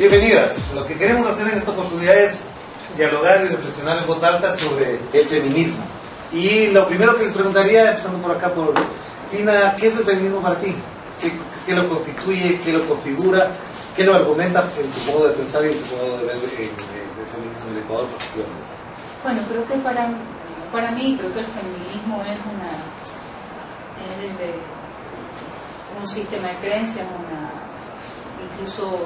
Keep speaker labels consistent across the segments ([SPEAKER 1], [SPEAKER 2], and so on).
[SPEAKER 1] Bienvenidas. Lo que queremos hacer en esta oportunidad es dialogar y reflexionar en voz alta sobre el feminismo. Y lo primero que les preguntaría, empezando por acá, por Tina, ¿qué es el feminismo para ti? ¿Qué lo constituye? ¿Qué lo configura? ¿Qué lo argumenta en tu modo de pensar y en tu modo de ver el feminismo en el Ecuador?
[SPEAKER 2] Bueno, creo que para mí, creo que el feminismo es un sistema de creencias, incluso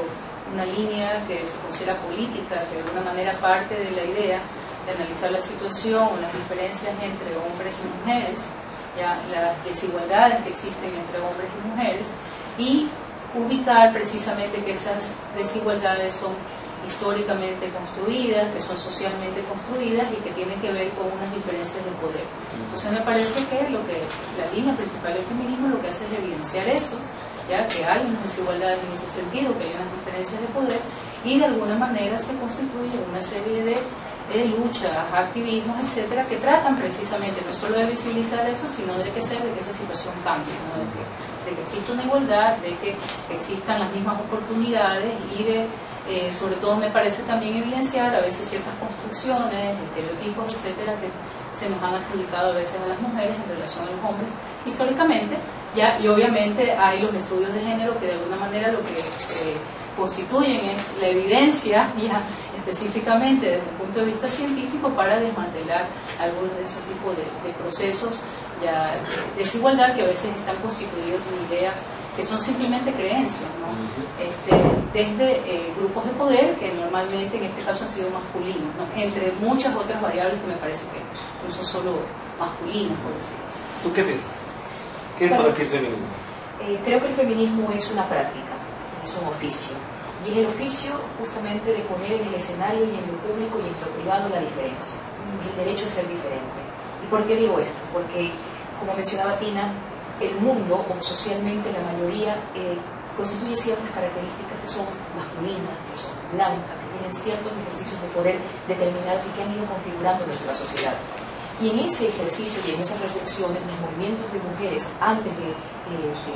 [SPEAKER 2] una línea que se considera política, que de alguna manera parte de la idea de analizar la situación, las diferencias entre hombres y mujeres, ya, las desigualdades que existen entre hombres y mujeres, y ubicar precisamente que esas desigualdades son históricamente construidas, que son socialmente construidas y que tienen que ver con unas diferencias de poder. Entonces me parece que la línea principal del feminismo lo que hace es evidenciar eso, ya que hay unas desigualdades en ese sentido, que hay unas diferencias de poder, y de alguna manera se constituye una serie de luchas, activismos, etcétera, que tratan precisamente no solo de visibilizar eso, sino de que hacer de que esa situación cambie, ¿no? de que exista una igualdad, de que existan las mismas oportunidades y sobre todo me parece también evidenciar a veces ciertas construcciones, estereotipos, etcétera, que se nos han adjudicado a veces a las mujeres en relación a los hombres históricamente, ya, y obviamente hay los estudios de género que de alguna manera lo que constituyen es la evidencia, ya específicamente desde el punto de vista científico, para desmantelar algunos de ese tipo de procesos ya de desigualdad que a veces están constituidos en ideas que son simplemente creencias, ¿no? Desde grupos de poder que normalmente en este caso han sido masculinos, ¿no? Entre muchas otras variables que me parece que no son solo masculinas, por decirlo así.
[SPEAKER 1] ¿Tú qué piensas? ¿Qué es para ti el feminismo?
[SPEAKER 3] Creo que el feminismo es una práctica, es un oficio. Y es el oficio justamente de poner en el escenario y en lo público y en lo privado la diferencia, el derecho a ser diferente. ¿Y por qué digo esto? Porque, como mencionaba Tina, el mundo, o socialmente la mayoría, constituye ciertas características que son masculinas, que son blancas, que tienen ciertos ejercicios de poder determinados y que han ido configurando nuestra sociedad. Y en ese ejercicio y en esas reflexiones, los movimientos de mujeres, antes de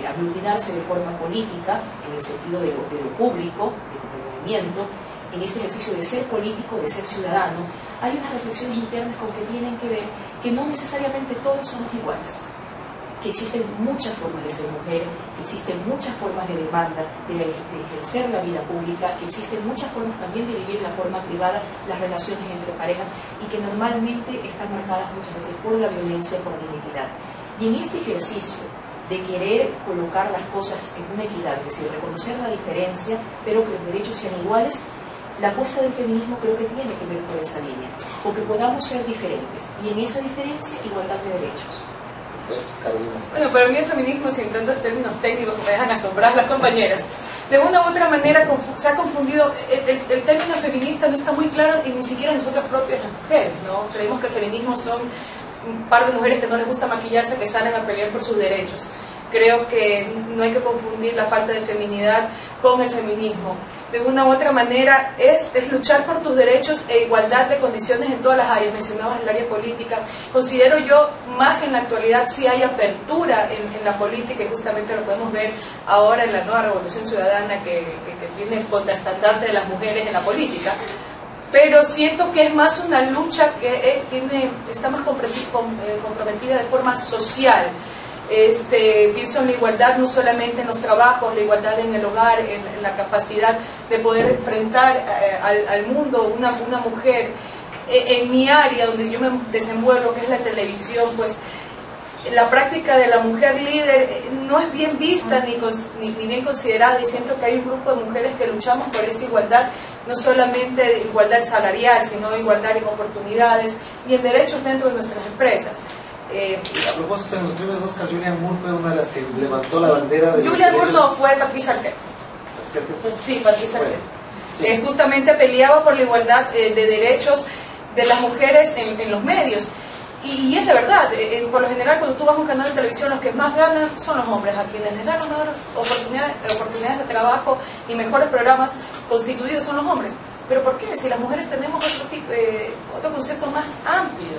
[SPEAKER 3] aglutinarse de forma política, en el sentido de lo público, del movimiento, en este ejercicio de ser político, de ser ciudadano, hay unas reflexiones internas con que tienen que ver que no necesariamente todos somos iguales, que existen muchas formas de ser mujer, que existen muchas formas de demanda, de ejercer la vida pública, que existen muchas formas también de vivir la forma privada, las relaciones entre parejas, y que normalmente están marcadas muchas veces por la violencia, por la inequidad. Y en este ejercicio de querer colocar las cosas en una equidad, es decir, reconocer la diferencia, pero que los derechos sean iguales, la apuesta del feminismo creo que tiene que ver por esa línea, o que podamos ser diferentes, y en esa diferencia, igualdad de derechos.
[SPEAKER 4] Bueno, para mí el feminismo, sin tantos términos técnicos que me dejan asombrar las compañeras, de una u otra manera se ha confundido, el término feminista no está muy claro y ni siquiera nosotras propias las mujeres, ¿no? Creemos que el feminismo son un par de mujeres que no les gusta maquillarse, que salen a pelear por sus derechos. Creo que no hay que confundir la falta de feminidad con el feminismo. De una u otra manera es luchar por tus derechos e igualdad de condiciones en todas las áreas. Mencionabas el área política. Considero yo, más que en la actualidad, sí hay apertura en la política, y justamente lo podemos ver ahora en la nueva revolución ciudadana que tiene el contraestandarte de las mujeres en la política. Pero siento que es más una lucha que está más comprometida de forma social. Pienso en la igualdad no solamente en los trabajos, la igualdad en el hogar, en la capacidad de poder enfrentar al mundo. Una mujer en mi área donde yo me desenvuelvo, que es la televisión, pues la práctica de la mujer líder no es bien vista ni bien considerada, y siento que hay un grupo de mujeres que luchamos por esa igualdad, no solamente de igualdad salarial, sino igualdad en oportunidades y en derechos dentro de nuestras empresas.
[SPEAKER 1] A propósito, en los premios Oscar, Julianne Moore fue una de las que levantó la bandera de...
[SPEAKER 4] Julianne Moore no, fue Patricia Arquette. Sí, Patricia Arquette. Sí. Justamente peleaba por la igualdad de derechos de las mujeres en los medios. Y es de verdad, por lo general cuando tú vas a un canal de televisión, los que más ganan son los hombres, a quienes les dan mejores oportunidades de trabajo y mejores programas constituidos son los hombres. ¿Pero por qué? Si las mujeres tenemos otro concepto más amplio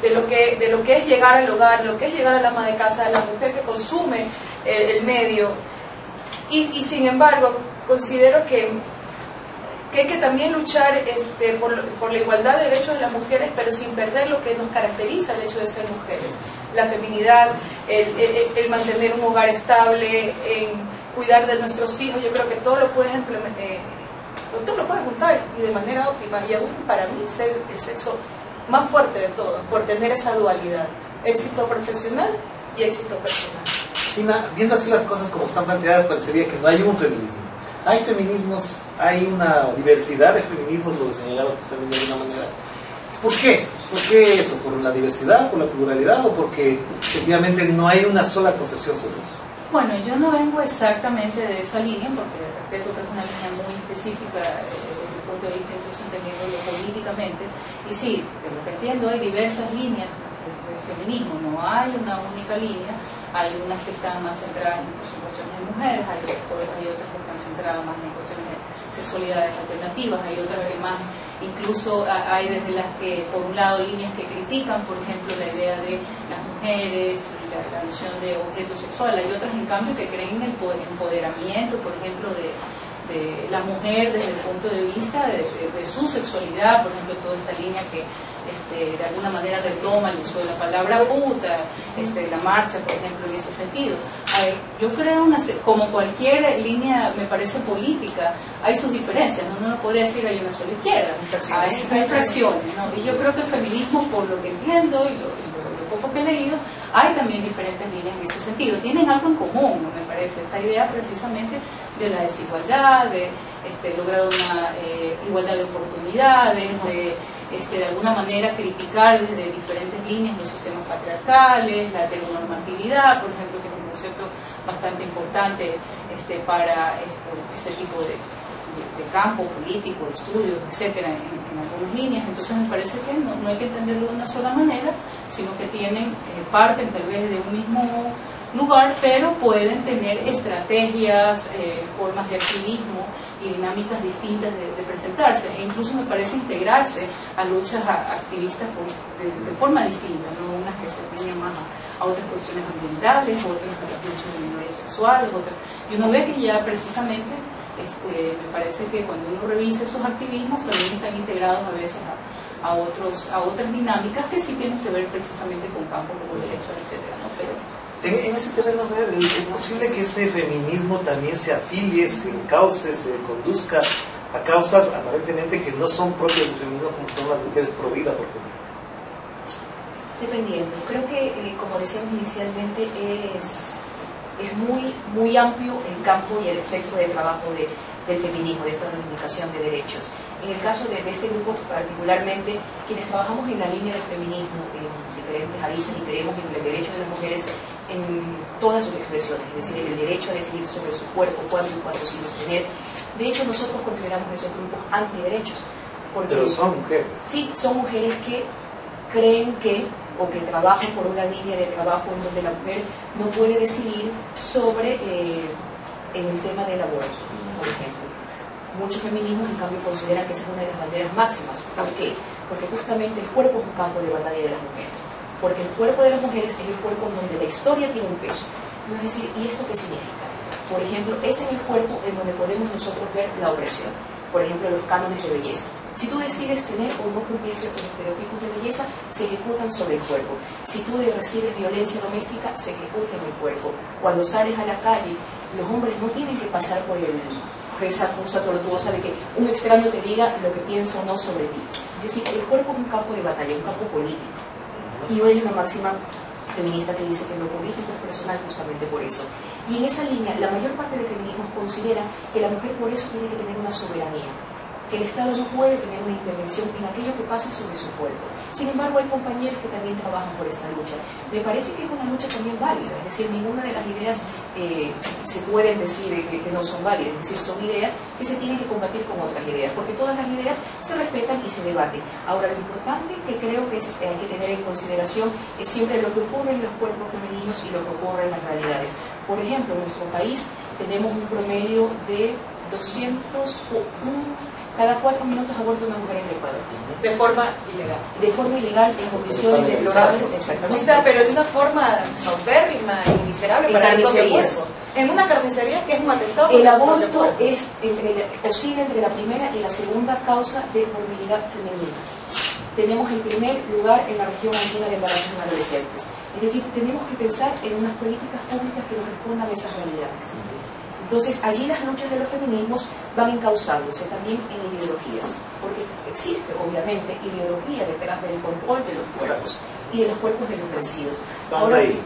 [SPEAKER 4] de lo que es llegar al hogar, lo que es llegar al ama de casa, la mujer que consume el medio. Y sin embargo, considero que que hay que también luchar por la igualdad de derechos de las mujeres, pero sin perder lo que nos caracteriza el hecho de ser mujeres, la feminidad, el mantener un hogar estable, en cuidar de nuestros hijos. Yo creo que todo lo puedes implementar, tú lo puedes juntar y de manera óptima, y aún para mí ser el sexo más fuerte de todo, por tener esa dualidad, éxito profesional y éxito personal.
[SPEAKER 1] Tina, viendo así las cosas como están planteadas, parecería que no hay un feminismo. Hay feminismos, hay una diversidad de feminismos, lo señalabas tú también de alguna manera. ¿Por qué? ¿Por qué eso? ¿Por la diversidad, por la pluralidad o porque efectivamente no hay una sola concepción sobre eso?
[SPEAKER 2] Bueno, yo no vengo exactamente de esa línea, porque respeto que es una línea muy específica desde el punto de vista incluso entendiéndolo políticamente. Y sí, de lo que entiendo hay diversas líneas del feminismo, no hay una única línea. Hay unas que están más centradas en cuestiones de mujeres, hay otras que están centradas más en cuestiones de sexualidades alternativas, hay otras que más, incluso hay desde las que, por un lado, líneas que critican, por ejemplo, la idea de las mujeres y la noción de objeto sexual, hay otras, en cambio, que creen en el empoderamiento, por ejemplo, de la mujer desde el punto de vista de su sexualidad, por ejemplo, toda esta línea que de alguna manera retoma el uso de la palabra puta, la marcha, por ejemplo, en ese sentido. Yo creo, como cualquier línea, me parece política, hay sus diferencias, ¿no? Uno no podría decir hay una sola izquierda, hay fracciones, ¿no? Y yo creo que el feminismo, por lo que entiendo y lo poco que he leído, hay también diferentes líneas en ese sentido. Tienen algo en común, ¿no? Me parece, esta idea precisamente de la desigualdad, de lograr una igualdad de oportunidades, de alguna manera criticar desde diferentes líneas los sistemas patriarcales, la heteronormatividad, por ejemplo, que es un concepto bastante importante para este tipo de campo político, de estudios, etcétera, en algunas líneas. Entonces me parece que no hay que entenderlo de una sola manera, sino que parten tal vez de un mismo lugar, pero pueden tener estrategias, formas de activismo y dinámicas distintas de presentarse, e incluso me parece integrarse a luchas activistas de forma distinta, no unas que se tienen más a otras cuestiones ambientales, otras a las luchas de minorías sexuales, y uno ve que ya precisamente me parece que cuando uno revisa esos activismos también están integrados a veces a otras dinámicas que sí tienen que ver precisamente con campos como derechos, etcétera, ¿no? Pero
[SPEAKER 1] en ese terreno, ¿es posible que ese feminismo también se afilie, se encauce, se conduzca a causas aparentemente que no son propias del feminismo, como son las mujeres pro vida, por ejemplo?
[SPEAKER 3] Dependiendo. Creo que, como decíamos inicialmente, es muy amplio el campo y el espectro de trabajo del feminismo, de esta reivindicación de derechos. En el caso de este grupo particularmente, quienes trabajamos en la línea del feminismo en diferentes países y creemos en el derecho de las mujeres en todas sus expresiones, es decir, en el derecho a decidir sobre su cuerpo, cuándo y cuántos hijos tener. De hecho, nosotros consideramos esos grupos antiderechos.
[SPEAKER 1] Pero son mujeres.
[SPEAKER 3] Sí, son mujeres que creen que o que trabajan por una línea de trabajo en donde la mujer no puede decidir sobre en el tema del aborto, por ejemplo. Muchos feminismos, en cambio, consideran que esa es una de las banderas máximas. ¿Por qué? Porque justamente el cuerpo es un campo de batalla de las mujeres. Porque el cuerpo de las mujeres es el cuerpo en donde la historia tiene un peso. Es decir, ¿y esto qué significa? Por ejemplo, es en el cuerpo en donde podemos nosotros ver la opresión. Por ejemplo, los cánones de belleza. Si tú decides tener o no cumplir ciertos estereotipos de belleza, se ejecutan sobre el cuerpo. Si tú recibes violencia doméstica, se ejecuta en el cuerpo. Cuando sales a la calle, los hombres no tienen que pasar por esa cosa tortuosa de que un extraño te diga lo que piensa o no sobre ti. Es decir, el cuerpo es un campo de batalla, un campo político. Y hoy hay una máxima feminista que dice que lo político es personal justamente por eso. Y en esa línea, la mayor parte de feminismos considera que la mujer por eso tiene que tener una soberanía, que el Estado no puede tener una intervención en aquello que pasa sobre su cuerpo. Sin embargo, hay compañeros que también trabajan por esa lucha. Me parece que es una lucha también válida, es decir, ninguna de las ideas se pueden decir que no son válidas, es decir, son ideas que se tienen que combatir con otras ideas, porque todas las ideas se respetan y se debaten. Ahora, lo importante que creo que hay que tener en consideración es siempre lo que ocurre en los cuerpos femeninos y lo que ocurre en las realidades. Por ejemplo, en nuestro país tenemos un promedio de Cada 4 minutos aborta una mujer en el Ecuador.
[SPEAKER 4] De forma ilegal.
[SPEAKER 3] De forma ilegal, en condiciones deplorables, exactamente.
[SPEAKER 4] O sea, pero de una forma paupérrima y miserable para el propio cuerpo. En una carnicería que es un atentado.
[SPEAKER 3] El aborto es oscila entre la primera y la segunda causa de morbilidad femenina. Tenemos el primer lugar en la región andina de embarazos en adolescentes. Es decir, tenemos que pensar en unas políticas públicas que nos respondan a esas realidades. Entonces, allí las luchas de los feminismos van encauzándose también en ideologías, porque existe, obviamente, ideología detrás del control de los cuerpos y de los cuerpos de los vencidos.
[SPEAKER 1] Vamos ahí.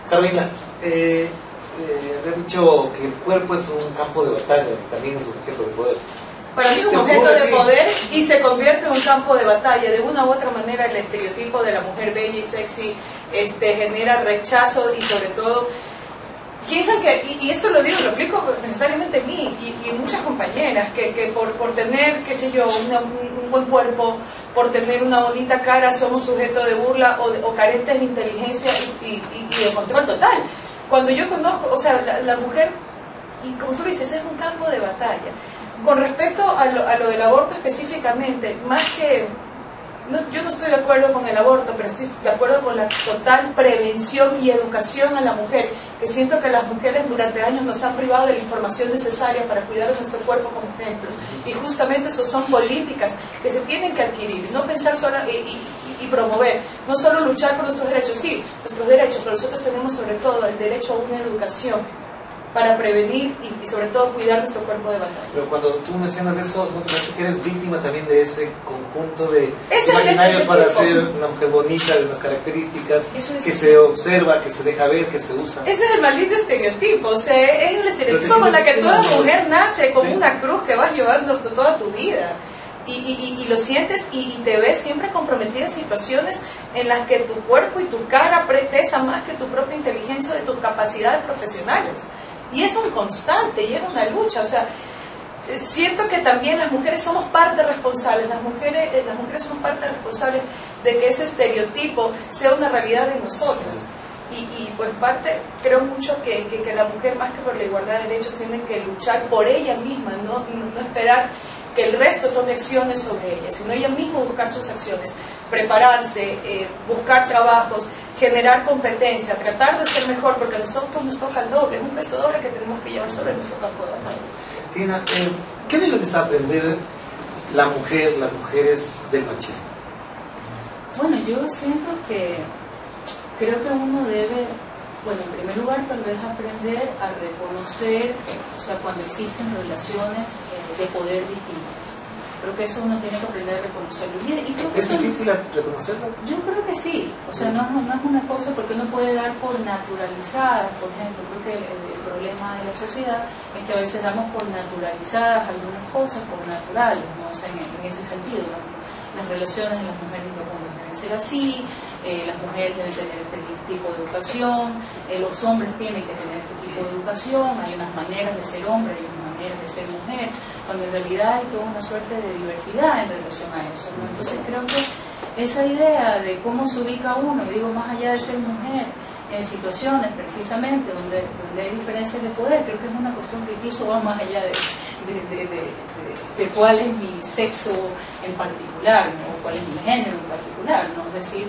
[SPEAKER 1] Carolina, le he dicho que el cuerpo es un campo de batalla, también es un objeto de poder.
[SPEAKER 4] Para mí es un objeto de poder y se convierte en un campo de batalla. De una u otra manera el estereotipo de la mujer bella y sexy genera rechazo y sobre todo piensan que, y esto lo aplico necesariamente a mí y muchas compañeras, que por tener, qué sé yo, un buen cuerpo, por tener una bonita cara, somos sujetos de burla o carentes de inteligencia y de control total. Cuando yo conozco, o sea, la mujer, y como tú dices, es un campo de batalla. Con respecto a lo del aborto específicamente, más que... yo no estoy de acuerdo con el aborto, pero estoy de acuerdo con la total prevención y educación a la mujer, que siento que las mujeres durante años nos han privado de la información necesaria para cuidar de nuestro cuerpo como ejemplo. Y justamente eso son políticas que se tienen que adquirir, no pensar solo y promover, no solo luchar por nuestros derechos, sí, nuestros derechos, pero nosotros tenemos sobre todo el derecho a una educación para prevenir y sobre todo cuidar nuestro cuerpo de batalla.
[SPEAKER 1] Pero cuando tú mencionas eso, ¿no te parece que eres víctima también de ese conjunto de imaginarios para ser una mujer bonita, de unas características, que se observa, que se deja ver, que se usa?
[SPEAKER 4] Ese es el maldito estereotipo, o sea, es un estereotipo con la que toda mujer nace, como una cruz que vas llevando toda tu vida. Y lo sientes y te ves siempre comprometida en situaciones en las que tu cuerpo y tu cara pesa más que tu propia inteligencia de tus capacidades profesionales. Y es un constante, y es una lucha, o sea, siento que también las mujeres somos parte responsables, las mujeres somos parte responsables de que ese estereotipo sea una realidad de nosotras. Y pues parte, creo mucho que la mujer, más que por la igualdad de derechos, tiene que luchar por ella misma, no esperar que el resto tome acciones sobre ella, sino ella misma buscar sus acciones, prepararse, buscar trabajos, generar competencia, tratar de ser mejor, porque a nosotros nos toca el doble, es un peso doble que tenemos que llevar sobre nuestro campo de batalla.
[SPEAKER 1] Tina, ¿qué debe desaprender las mujeres del machismo?
[SPEAKER 2] Bueno, yo siento que creo que uno debe, bueno, en primer lugar tal vez aprender a reconocer, o sea, cuando existen relaciones de poder distintas. Creo que eso uno tiene que aprender a reconocerlo. Y creo que
[SPEAKER 1] ¿Es difícil reconocerlo?
[SPEAKER 2] Yo creo que sí. O sea, no es una cosa porque uno puede dar por naturalizadas, por ejemplo. Creo que el problema de la sociedad es que a veces damos por naturalizadas algunas cosas, por naturales, ¿no? O sea, en ese sentido, ¿no? Las relaciones de las mujeres no pueden ser así, las mujeres deben tener este tipo de educación, los hombres tienen que tener este tipo de educación, hay unas maneras de ser hombre, hay unas maneras de ser mujer, cuando en realidad hay toda una suerte de diversidad en relación a eso, ¿no? Entonces creo que esa idea de cómo se ubica uno, y digo más allá de ser mujer, en situaciones precisamente donde hay diferencias de poder, creo que es una cuestión que incluso va más allá de cuál es mi sexo en particular, ¿no? O cuál es mi género en particular, ¿no? Es decir,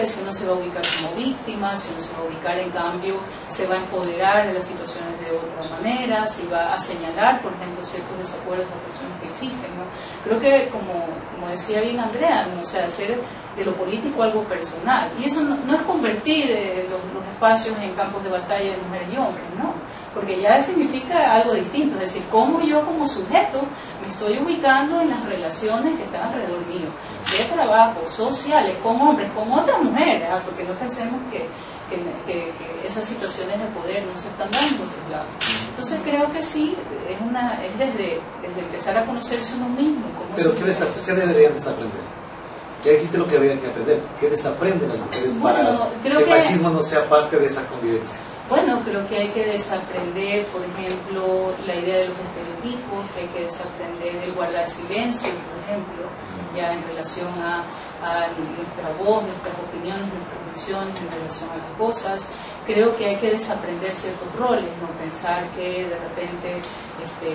[SPEAKER 2] si uno se va a ubicar como víctima, si uno se va a ubicar en cambio, se va a empoderar de las situaciones de otra manera, si va a señalar, por ejemplo, ciertos desacuerdos o cuestiones que existen, ¿no? Creo que, como decía bien Andrea, ¿no? O sea, hacer de lo político algo personal, y eso no es convertir los espacios en campos de batalla de mujeres y hombres, ¿no? Porque ya significa algo distinto, es decir, cómo yo como sujeto me estoy ubicando en las relaciones que están alrededor mío, de trabajo, sociales, con hombres, con otras mujeres, ¿ah? Porque no pensemos que esas situaciones de poder no se están dando en otros lados. Entonces creo que sí, es desde empezar a conocerse uno mismo.
[SPEAKER 1] Pero ¿qué deberían desaprender? Ya dijiste lo que habían que aprender. ¿Qué desaprenden las mujeres para que el machismo no sea parte de esa convivencia?
[SPEAKER 2] Bueno, creo que hay que desaprender, por ejemplo, la idea de los estereotipos, que hay que desaprender el guardar silencio, por ejemplo, ya en relación a nuestra voz, nuestras opiniones, nuestras visiones en relación a las cosas. Creo que hay que desaprender ciertos roles, no pensar que de repente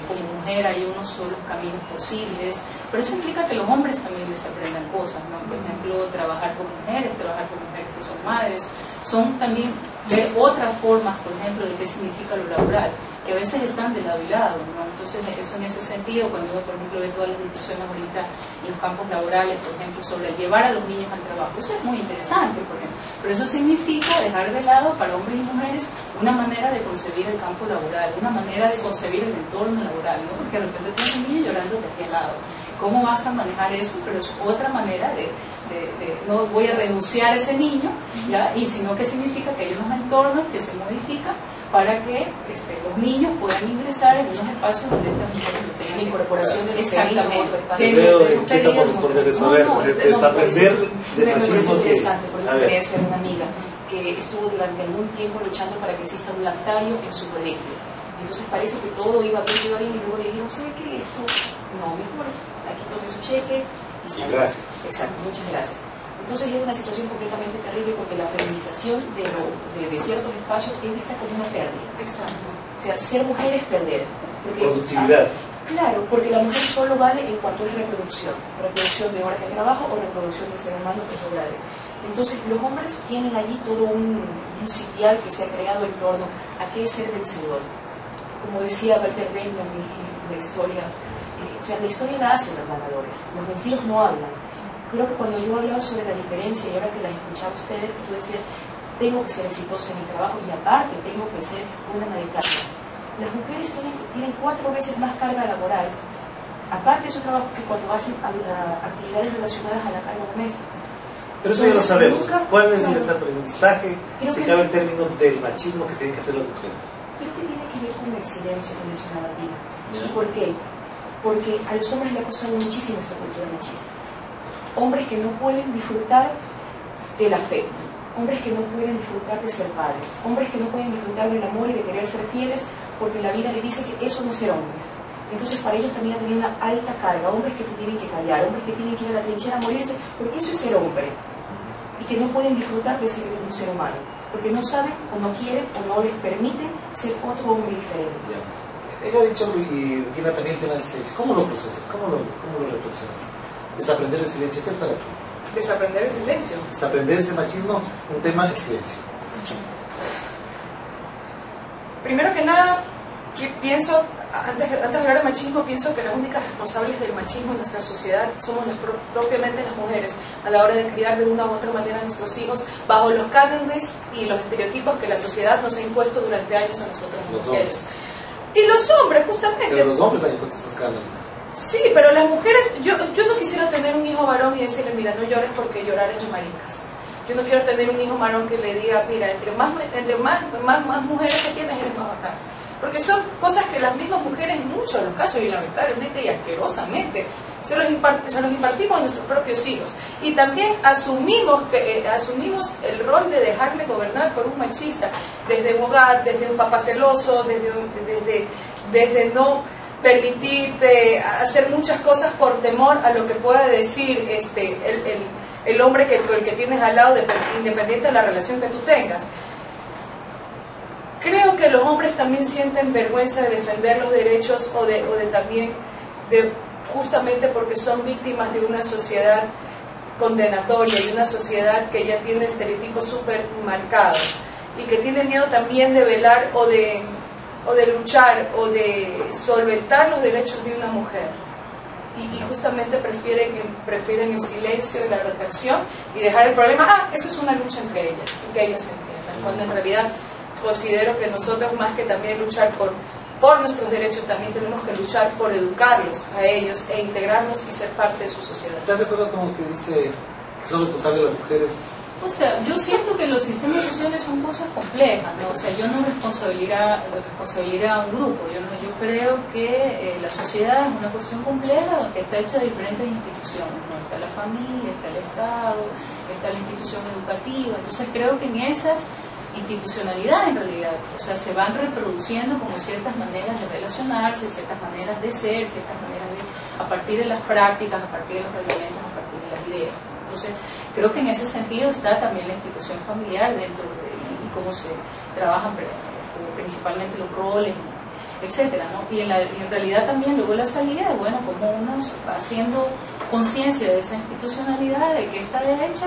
[SPEAKER 2] como mujer hay unos solos caminos posibles, pero eso implica que los hombres también desaprendan cosas, ¿no? Por ejemplo, trabajar con mujeres que son madres, son también de otras formas, por ejemplo, de qué significa lo laboral, que a veces están de lado y lado, ¿no? Entonces, eso en ese sentido, cuando uno, por ejemplo, ve todas las discusiones ahorita en los campos laborales, por ejemplo, sobre llevar a los niños al trabajo, eso es muy interesante, por ejemplo, pero eso significa dejar de lado para hombres y mujeres una manera de concebir el campo laboral, una manera de concebir el entorno laboral, ¿no? Porque de repente tienes un niño llorando de aquí al lado. ¿Cómo vas a manejar eso? Pero es otra manera de no voy a renunciar a ese niño, ¿ya? Y sino que significa que hay unos entornos que se modifican para que los niños puedan ingresar en unos espacios donde estas mujeres no tengan
[SPEAKER 3] incorporación de
[SPEAKER 2] exactamente.
[SPEAKER 1] Creo que por responder eso, a ver, desaprender del machismo.
[SPEAKER 3] Interesante, por la experiencia de una amiga que estuvo durante algún tiempo luchando para que exista un lactario en su colegio. Entonces parece que todo iba bien, y luego le dijeron, ¿sabe qué? Esto no, mejor aquí tome su cheque y salió.
[SPEAKER 1] Gracias.
[SPEAKER 3] Exacto, muchas gracias. Entonces es una situación completamente terrible porque la feminización de ciertos espacios es vista como una pérdida.
[SPEAKER 2] Exacto.
[SPEAKER 3] O sea, ser mujer es perder. Porque,
[SPEAKER 1] productividad.
[SPEAKER 3] Claro, porque la mujer solo vale en cuanto es reproducción de horas de trabajo o reproducción del ser humano, que es lo grave. Entonces los hombres tienen allí todo un sitial que se ha creado en torno a qué es ser vencedor. Como decía Walter Benjamin en la historia, o sea, la historia la hacen los ganadores, los vencidos no hablan. Creo que cuando yo hablaba sobre la diferencia y ahora que la escuchaba ustedes, tú decías, tengo que ser exitosa en mi trabajo y aparte tengo que ser una ama de casa. Las mujeres tienen 4 veces más carga laboral, aparte de su trabajo, que cuando hacen actividades relacionadas a la carga doméstica.
[SPEAKER 1] Pero eso ya lo sabemos. ¿Cuál es el desaprendizaje, si cabe el término del machismo que tienen que hacer las mujeres?
[SPEAKER 3] Creo que tiene que ver con el silencio que mencionaba ti. ¿Y por qué? Porque a los hombres le ha costado muchísimo esta cultura machista. Hombres que no pueden disfrutar del afecto, hombres que no pueden disfrutar de ser padres, hombres que no pueden disfrutar del amor y de querer ser fieles porque la vida les dice que eso no es ser hombres. Entonces para ellos también ha tenido una alta carga, hombres que te tienen que callar, hombres que tienen que ir a la trinchera a morirse, porque eso es ser hombre. Y que no pueden disfrutar de ser un ser humano, porque no saben o no quieren o no les permiten ser otro hombre diferente.
[SPEAKER 1] Ella ha dicho, y Tina también el tema del silencio. ¿Cómo lo procesas? ¿Cómo lo reflexionas? Desaprender el silencio. ¿Qué es para aquí?
[SPEAKER 4] Desaprender el silencio.
[SPEAKER 1] Desaprender ese machismo, un tema, el silencio.
[SPEAKER 4] Primero que nada, pienso, antes de hablar de machismo, pienso que las únicas responsables del machismo en nuestra sociedad somos propiamente las mujeres, a la hora de criar de una u otra manera a nuestros hijos bajo los cánones y los estereotipos que la sociedad nos ha impuesto durante años a nosotras las mujeres. Y los hombres, justamente.
[SPEAKER 1] Pero los hombres han impuesto esos cánones.
[SPEAKER 4] Sí, pero las mujeres, yo no quisiera tener un hijo varón y decirle, mira, no llores porque llorar es de maricas. Yo no quiero tener un hijo varón que le diga, mira, entre más mujeres que tienes, eres más bacán. Porque son cosas que las mismas mujeres, en muchos de los casos, y lamentablemente y asquerosamente, se los impartimos a nuestros propios hijos. Y también asumimos el rol de dejarme gobernar por un machista, desde un hogar, desde un papá celoso, desde no permitirte hacer muchas cosas por temor a lo que pueda decir el hombre el que tienes al lado, independiente de la relación que tú tengas. Creo que los hombres también sienten vergüenza de defender los derechos o de justamente porque son víctimas de una sociedad condenatoria y una sociedad que ya tiene estereotipos súper marcados y que tiene miedo también de velar o de luchar o de solventar los derechos de una mujer y justamente prefieren el silencio y la retracción y dejar el problema, esa es una lucha entre ellas y que ellos entiendan, cuando en realidad considero que nosotros más que también luchar por nuestros derechos también tenemos que luchar por educarlos a ellos e integrarnos y ser parte de su sociedad.
[SPEAKER 1] ¿Estás de acuerdo con lo que dice que son responsables las mujeres?
[SPEAKER 2] O sea, yo siento que los sistemas sociales son cosas complejas, ¿no? O sea, yo no responsabilizaría a un grupo. Yo creo que la sociedad es una cuestión compleja que está hecha de diferentes instituciones, ¿no? Está la familia, está el Estado, está la institución educativa. Entonces creo que en esas institucionalidad en realidad, o sea, se van reproduciendo como ciertas maneras de relacionarse, ciertas maneras de ser, ciertas maneras de, a partir de las prácticas, a partir de los reglamentos, a partir de las ideas. Entonces, creo que en ese sentido está también la institución familiar dentro de y cómo se trabajan principalmente los roles, etcétera, ¿no? Y en realidad también luego la salida de, bueno, como uno va haciendo conciencia de esa institucionalidad, de que está derecha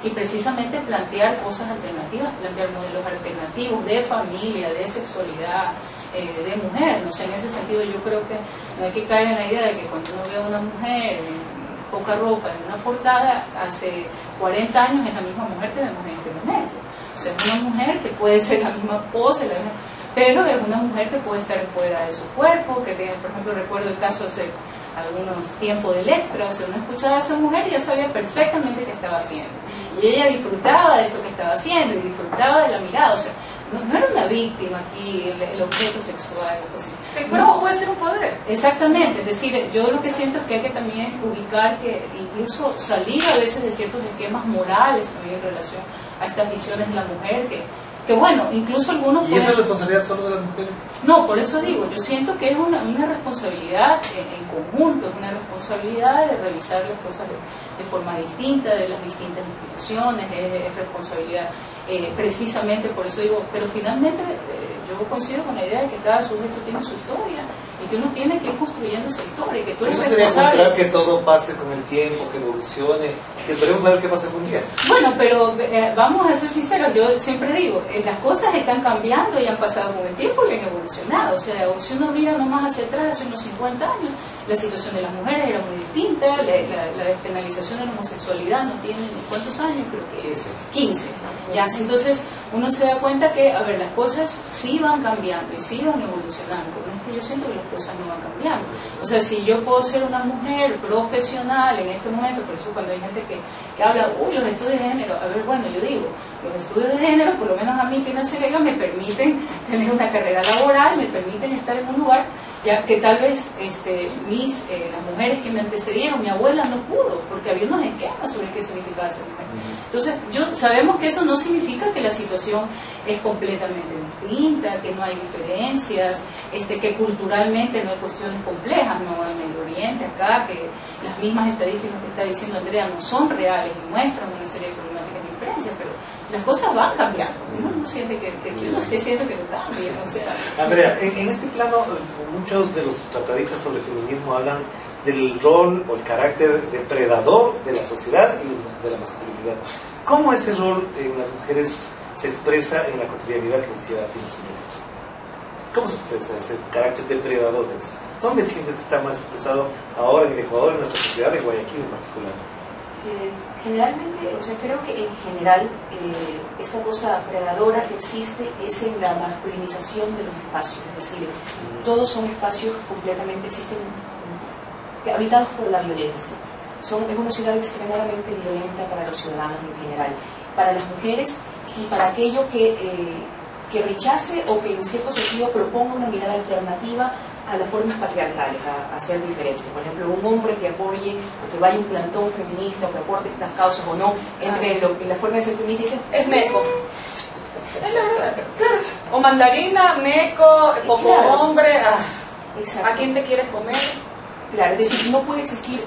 [SPEAKER 2] y precisamente plantear cosas alternativas, plantear modelos alternativos de familia, de sexualidad, de mujer, no sé, en ese sentido yo creo que no hay que caer en la idea de que cuando uno ve a una mujer en poca ropa en una portada, hace 40 años es la misma mujer que vemos en este momento. O sea, es una mujer que puede ser la misma pose, pero es una mujer que puede estar fuera de su cuerpo, que tiene, por ejemplo, recuerdo el caso hace algunos tiempos del Extra, o sea, uno escuchaba a esa mujer y ya sabía perfectamente qué estaba haciendo. Y ella disfrutaba de eso que estaba haciendo y disfrutaba de la mirada, o sea, no era una víctima aquí, el objeto sexual.
[SPEAKER 4] El cuerpo puede ser un poder.
[SPEAKER 2] Exactamente, es decir, yo lo que siento es que hay que también ubicar que incluso salir a veces de ciertos esquemas morales también en relación a estas visiones de la mujer, que bueno, incluso algunos...
[SPEAKER 1] ¿Y esa es responsabilidad solo de las mujeres?
[SPEAKER 2] No, por eso digo, yo siento que es una responsabilidad en conjunto, es una responsabilidad de revisar las cosas de forma distinta, de las distintas instituciones, es responsabilidad precisamente, por eso digo, pero finalmente yo coincido con la idea de que cada sujeto tiene su historia y que uno tiene que ir construyendo esa historia y que tú eres
[SPEAKER 1] responsable. Eso sería esperar que todo pase con el tiempo, que evolucione, que esperemos a ver qué pasa algún día.
[SPEAKER 2] Bueno, pero vamos a ser sinceros, yo siempre digo, las cosas están cambiando y han pasado con el tiempo y han evolucionado. O sea, si uno mira nomás hacia atrás, hace unos 50 años, la situación de las mujeres era muy distinta, la despenalización de la homosexualidad no tiene cuántos años, creo que es 15. Ya, entonces uno se da cuenta que, a ver, las cosas sí van cambiando y sí van evolucionando, pero no es que yo siento que las cosas no van cambiando. O sea, si yo puedo ser una mujer profesional en este momento, por eso cuando hay gente que habla, los estudios de género, a ver, bueno, yo digo, los estudios de género, por lo menos a mí, Pina Celega, me permiten tener una carrera laboral, me permiten estar en un lugar ya que tal vez las mujeres que me antecedieron, mi abuela no pudo, porque había unos esquemas sobre qué significaba ser mujer. Entonces, sabemos que eso no significa que la situación es completamente distinta, que no hay diferencias, que culturalmente no hay cuestiones complejas, no en el Oriente, acá, que las mismas estadísticas que está diciendo Andrea no son reales y muestran una serie de problemáticas y diferencias, pero las cosas van cambiando. Uno no siente que no esté siendo que no cambie. O sea,
[SPEAKER 1] Andrea, en este plano, muchos de los tratadistas sobre feminismo hablan del rol o el carácter depredador de la sociedad y de la masculinidad. ¿Cómo ese rol en las mujeres se expresa en la cotidianidad que la sociedad tiene? ¿Cómo se expresa ese carácter depredador? ¿Dónde sientes que está más expresado ahora en el Ecuador, en nuestra sociedad, en Guayaquil en particular?
[SPEAKER 3] Generalmente, o sea, creo que en general esta cosa predadora que existe es en la masculinización de los espacios, es decir, todos son espacios completamente habitados por la violencia. Es una ciudad extremadamente violenta para los ciudadanos en general, para las mujeres y para aquello que rechace o que en cierto sentido proponga una mirada alternativa a las formas patriarcales, a ser diferentes. Por ejemplo, un hombre que apoye o que vaya un plantón feminista o que aporte estas causas o no, entre la forma de ser feminista dice,
[SPEAKER 4] es meco. Es la verdad. Claro. O mandarina, meco, poco claro. Hombre, ¿a quién te quieres comer?
[SPEAKER 3] Claro, es decir, no puede existir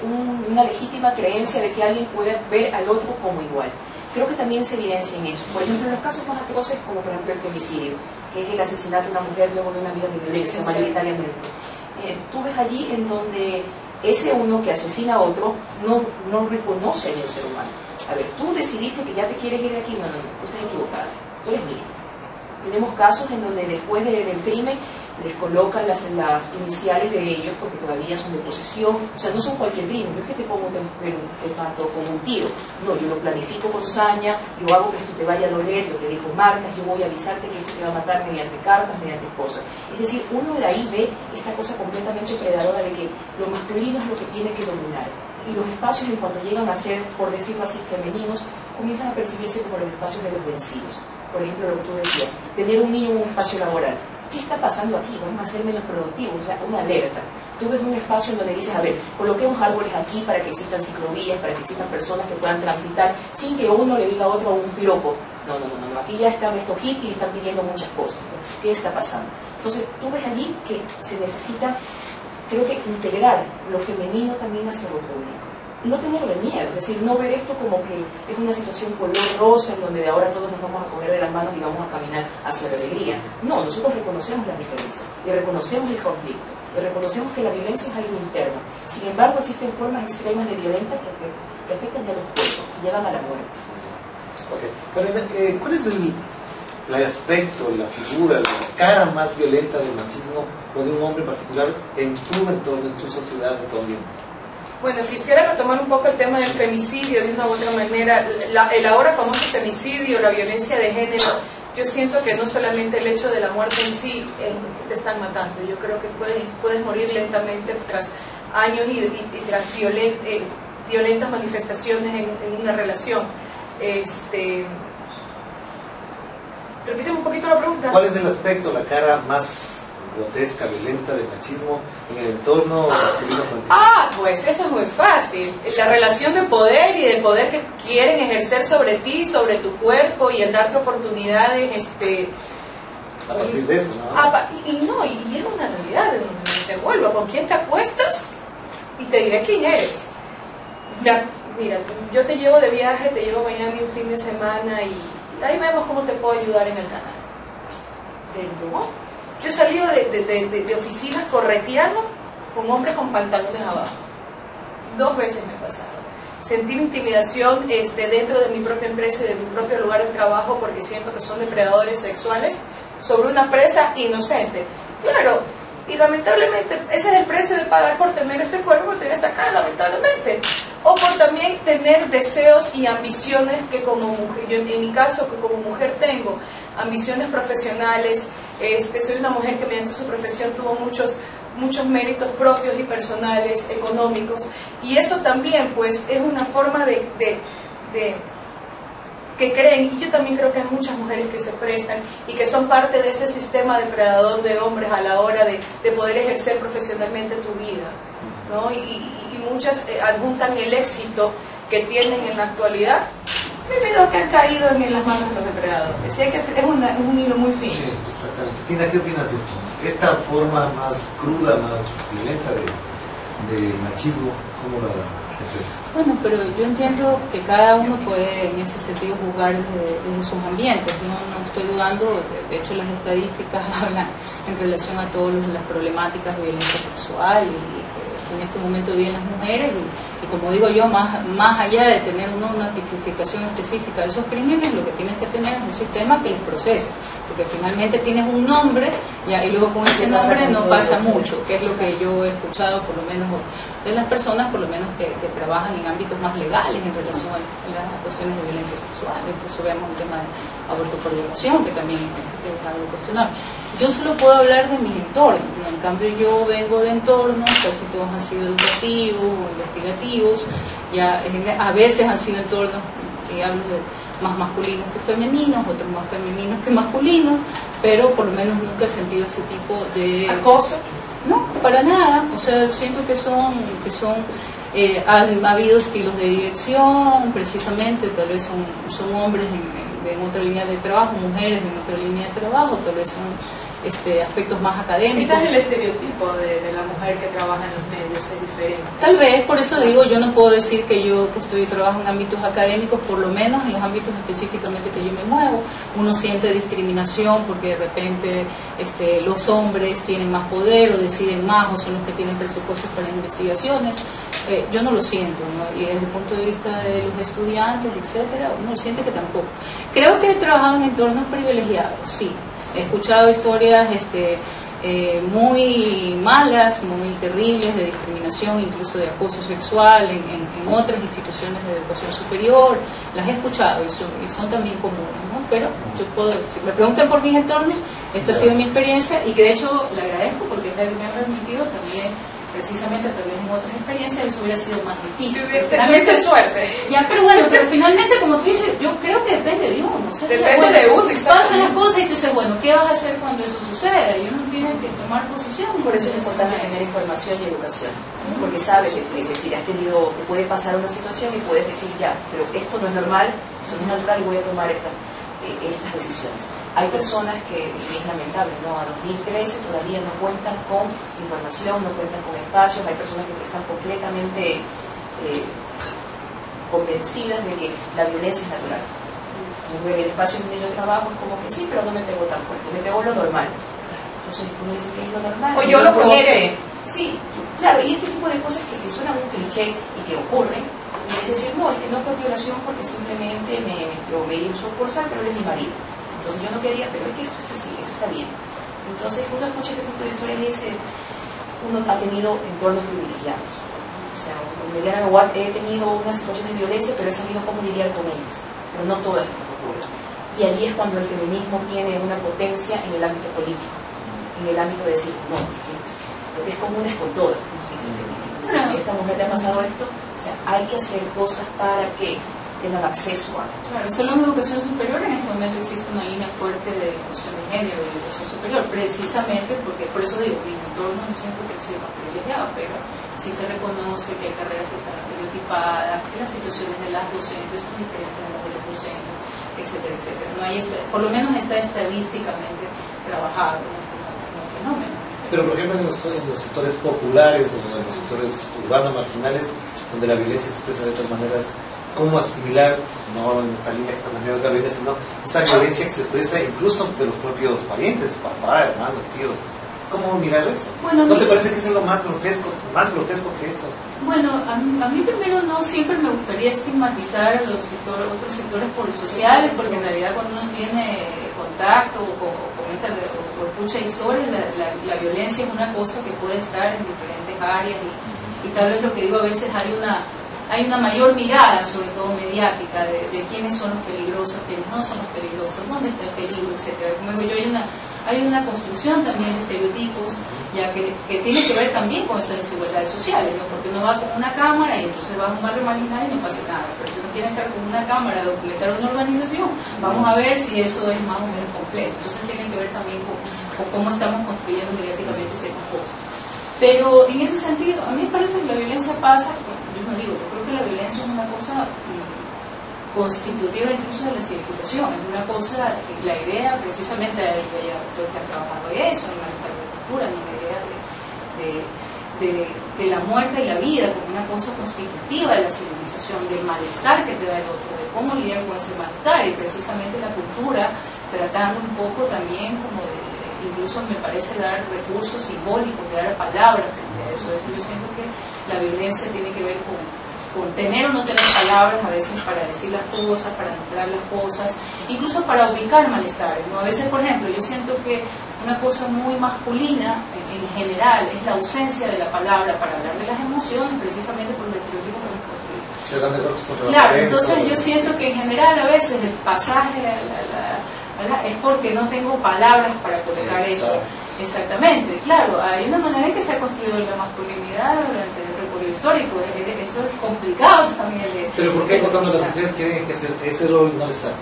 [SPEAKER 3] una legítima creencia de que alguien pueda ver al otro como igual. Creo que también se evidencia en eso. Por ejemplo, en los casos más atroces, como por ejemplo el femicidio, que es el asesinato de una mujer luego de una vida de violencia, mayoritariamente. Tú ves allí en donde ese uno que asesina a otro no reconoce en el ser humano. A ver, tú decidiste que ya te quieres ir de aquí, no, tú estás equivocada, tú eres mía. Tenemos casos en donde después del crimen les colocan las iniciales de ellos porque todavía son de posesión, o sea, no son cualquier crimen, no es que te pongo un pato como un tiro, no, yo lo planifico con saña, yo hago que esto te vaya a doler, yo te dejo marcas, yo voy a avisarte que esto te va a matar mediante cartas, mediante cosas. Es decir, uno de ahí ve esta cosa completamente predadora de que lo masculino es lo que tiene que dominar. Y los espacios, en cuanto llegan a ser, por decirlo así, femeninos, comienzan a percibirse como los espacios de los vencidos. Por ejemplo, lo que tú decías, tener un niño en un espacio laboral. ¿Qué está pasando aquí? Vamos a ser menos productivos, o sea, una alerta. Tú ves un espacio en donde dices, a ver, coloquemos árboles aquí para que existan ciclovías, para que existan personas que puedan transitar sin que uno le diga a otro un piropo. no, aquí ya están estos hits y están pidiendo muchas cosas. ¿Qué está pasando? Entonces, tú ves allí que se necesita, creo que integrar lo femenino también hacia lo público. Y no tenerle miedo, es decir, no ver esto como que es una situación color rosa en donde de ahora todos nos vamos a coger de las manos y vamos a caminar hacia la alegría. No, nosotros reconocemos la diferencia y reconocemos el conflicto y reconocemos que la violencia es algo interno. Sin embargo, existen formas extremas de violencia que afectan ya los cuerpos, que llevan a la muerte.
[SPEAKER 1] Okay. Pero, ¿cuál es el aspecto, la figura, la cara más violenta del machismo o de un hombre en particular en tu entorno, en tu sociedad, en tu ambiente?
[SPEAKER 4] Bueno, quisiera retomar un poco el tema del femicidio de una u otra manera. El ahora famoso femicidio, la violencia de género, yo siento que no solamente el hecho de la muerte en sí te están matando. Yo creo que puedes morir lentamente tras años y tras violentas manifestaciones en una relación. Repíteme un poquito la pregunta.
[SPEAKER 1] ¿Cuál es el aspecto, la cara más grotesca, violenta del machismo en el entorno masculino?
[SPEAKER 4] Pues eso es muy fácil. La relación de poder y del poder que quieren ejercer sobre ti, sobre tu cuerpo y el darte oportunidades.
[SPEAKER 1] A partir de eso, ¿no?
[SPEAKER 4] Y es una realidad en donde se vuelva. ¿Con quién te acuestas? Y te diré quién eres. Mira, yo te llevo de viaje, te llevo a Miami un fin de semana y ahí vemos cómo te puedo ayudar en el canal. Yo he salido de oficinas correteando con hombres con pantalones abajo. 2 veces me ha pasado. Sentir intimidación dentro de mi propia empresa y de mi propio lugar de trabajo porque siento que son depredadores sexuales sobre una presa inocente. Claro, y lamentablemente ese es el precio de pagar por tener este cuerpo, por tener esta cara, lamentablemente. O por también tener deseos y ambiciones que como mujer, yo en mi caso que como mujer tengo ambiciones profesionales. Soy una mujer que mediante su profesión tuvo muchos méritos propios y personales, económicos, y eso también pues es una forma de que creen, y yo también creo que hay muchas mujeres que se prestan y que son parte de ese sistema depredador de hombres a la hora de poder ejercer profesionalmente tu vida, ¿no? Y muchas adjuntan el éxito que tienen en la actualidad debido a que han caído en las manos de los depredadores. Así que es un hilo muy fino.
[SPEAKER 1] Sí, exactamente. Tina, ¿qué opinas de esto? Esta forma más cruda, más violenta de machismo, ¿cómo la interpretas?
[SPEAKER 2] Bueno, pero yo entiendo que cada uno puede en ese sentido juzgar desde sus ambientes. No estoy dudando, de hecho las estadísticas hablan en relación a todas las problemáticas de violencia sexual y en este momento viven las mujeres y como digo yo, más allá de tener una tipificación específica de esos crímenes, lo que tienes que tener es un sistema que los procese, porque finalmente tienes un nombre y luego con ese nombre no pasa mucho, que es lo que yo he escuchado por lo menos de las personas, por lo menos que trabajan en ámbitos más legales en relación a las cuestiones de violencia sexual. Incluso vemos el tema de aborto por violación, que también es algo cuestionable. Yo solo puedo hablar de mi entorno, en cambio yo vengo de entornos, casi todos han sido educativos o investigativos, ya a veces han sido entornos, hablo de más masculinos que femeninos, otros más femeninos que masculinos, pero por lo menos nunca he sentido este tipo de
[SPEAKER 4] acoso.
[SPEAKER 2] No, para nada. O sea, siento que ha habido estilos de dirección, precisamente, tal vez son hombres en otra línea de trabajo, mujeres en otra línea de trabajo, tal vez son aspectos más académicos.
[SPEAKER 4] Quizás el estereotipo de la mujer que trabaja en los medios es diferente.
[SPEAKER 2] Tal vez, por eso digo, yo no puedo decir que yo trabajo en ámbitos académicos, por lo menos en los ámbitos específicamente que yo me muevo. Uno siente discriminación porque de repente los hombres tienen más poder o deciden más o son los que tienen presupuestos para investigaciones. Yo no lo siento, ¿no? Y desde el punto de vista de los estudiantes, etcétera, uno siente que tampoco. Creo que he trabajado en entornos privilegiados, sí. He escuchado historias muy malas, muy terribles de discriminación, incluso de acoso sexual en otras instituciones de educación superior. Las he escuchado y son también comunes, ¿no? Pero yo puedo, si me preguntan por mis entornos, esta ha sido mi experiencia y que de hecho le agradezco porque me ha permitido también, precisamente también en otras experiencias, eso hubiera sido más difícil.
[SPEAKER 4] Tuviste suerte.
[SPEAKER 2] Ya, pero finalmente, como tú dices, yo creo que depende de uno. O sea,
[SPEAKER 4] depende de uno,
[SPEAKER 2] pasan las cosas y tú dices, bueno, ¿qué vas a hacer cuando eso suceda? Y uno tiene que tomar posición.
[SPEAKER 3] Por eso es importante tener información y educación, porque sabes que si has tenido, que puede pasar una situación y puedes decir ya, pero esto no es normal, esto no es natural y voy a tomar esta. estas decisiones. Hay personas que, y es lamentable, ¿no? A 2013 todavía no cuentan con información, no cuentan con espacios, hay personas que están completamente convencidas de que la violencia es natural. En el espacio en el que yo trabajo es como que sí, pero no me pegó tan fuerte, me pegó lo normal. Entonces uno dice que es lo normal.
[SPEAKER 4] O yo lo provoqué.
[SPEAKER 3] Sí, claro, y este tipo de cosas que suenan un cliché y que ocurren, y es decir, no, es que no fue violación porque simplemente me hizo forzar, pero él es mi marido. Entonces yo no quería, pero es que esto está así, eso está bien. Entonces uno escucha este tipo de historias y dice, uno ha tenido entornos privilegiados. O sea, en Mediana Noguat he tenido unas situaciones de violencia, pero he sabido cómo lidiar con ellas, pero no todas las que ocurren. Y allí es cuando el feminismo tiene una potencia en el ámbito político, en el ámbito de decir, no, porque es comunes con todas. Si a esta mujer le ha pasado esto, o sea, hay que hacer cosas para que tengan acceso a.
[SPEAKER 2] Claro, solo en educación superior en este momento existe una línea fuerte de educación de género y educación superior, precisamente porque, por eso digo, mi entorno no siento que sea más privilegiado, pero sí se reconoce que hay carreras que están estereotipadas, que las situaciones de las docentes son diferentes de las de los docentes, etcétera, etcétera. No hay, por lo menos está estadísticamente trabajado como fenómeno.
[SPEAKER 1] Pero por ejemplo en los sectores populares o en los sectores urbanos marginales, donde la violencia se expresa de otras maneras, ¿cómo asimilar, no en esta línea que está manejando la violencia, sino esa violencia que se expresa incluso de los propios parientes, papá, hermanos, tíos? ¿Cómo mirar eso?
[SPEAKER 2] Bueno,
[SPEAKER 1] ¿No te parece que es lo más grotesco que esto?
[SPEAKER 2] Bueno, a mí primero no siempre me gustaría estigmatizar a los otros sectores sociales, porque en realidad cuando uno tiene contacto o comenta o escucha historias, la violencia es una cosa que puede estar en diferentes áreas y tal vez lo que digo a veces hay una mayor mirada, sobre todo mediática, de quiénes son los peligrosos, quiénes no son los peligrosos, dónde está el peligro, etcétera. Como digo yo, hay una construcción también de estereotipos ya que tiene que ver también con esas desigualdades sociales, ¿no? Porque uno va con una cámara y entonces va a un barrio marginal y no pasa nada, pero si uno quiere estar con una cámara a documentar una organización, vamos a ver si eso es más o menos completo. Entonces tiene que ver también con cómo estamos construyendo mediáticamente ciertas cosas. Pero en ese sentido, a mí me parece que la violencia pasa, yo no digo, yo creo que la violencia es una cosa constitutiva incluso de la civilización, es una cosa, la idea precisamente de ella, que ha trabajado eso, en la literatura, en la idea de la muerte y la vida como una cosa constitutiva de la civilización, del malestar que te da el otro, de cómo lidiar con ese malestar, y precisamente la cultura tratando un poco también como de, incluso me parece dar recursos simbólicos, de dar palabras frente a eso. Yo siento que la violencia tiene que ver con tener o no tener palabras, a veces para decir las cosas, para nombrar las cosas, incluso para ubicar malestares, ¿no? A veces, por ejemplo, yo siento que una cosa muy masculina en general es la ausencia de la palabra para hablar de las emociones, precisamente por el estereotipo que nos construye. Claro, entonces yo siento que en general a veces el pasaje es porque no tengo palabras para colocar eso. Exactamente, claro, hay una manera en que se ha construido la masculinidad durante el recorrido histórico, eso es complicado también.
[SPEAKER 1] Pero ¿por qué cuando las mujeres quieren ejercer ese rol no les sale?